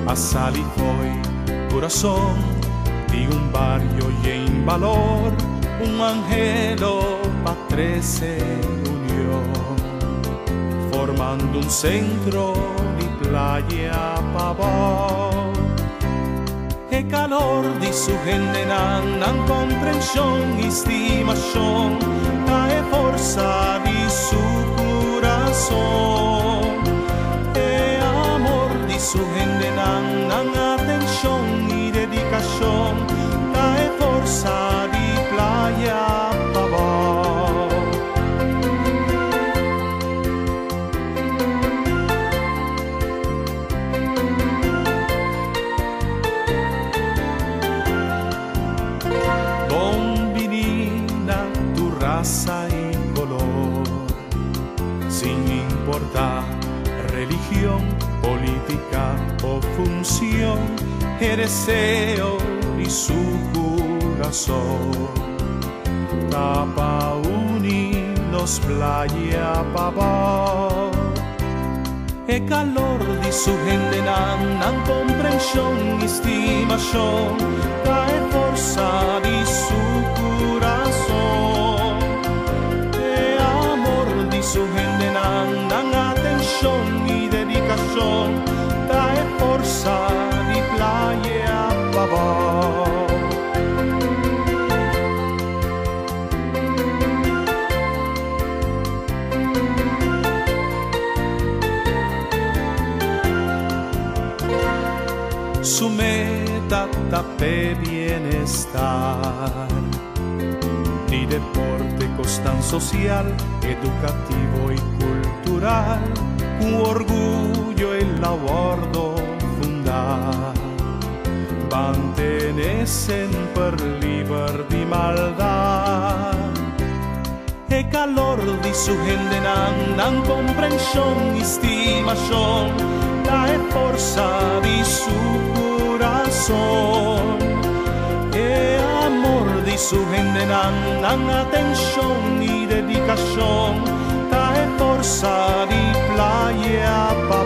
Assali foi corazón di un barrio y en valor un angelo pa' 13 unió, formando un centro di playa pa' vos. E calor di su gente nan comprensión y estimación, cae forza di su corazón. E amor di su gente nan atención y dedicación, cae forza di playa pa' vos. Bombinina, tu raza y color, sin importar religión, política o función, el deseo y su corazón. Tapa unidos playa pa' vos. E calor di su gente nan comprensión y estimación, cae forza di su corazón. E amor di su gente nan atención y dedicación, cae forza di playa pa' vos. Su meta tape bienestar, ni deporte, costan social, educativo y cultural, un orgullo el abordo fundar, mantener sempre liber di maldad. E calor di su gente nan comprensión y estimación, cae forza di su corazón. E amor di su gente nan atención y dedicación, cae forza di playa pa'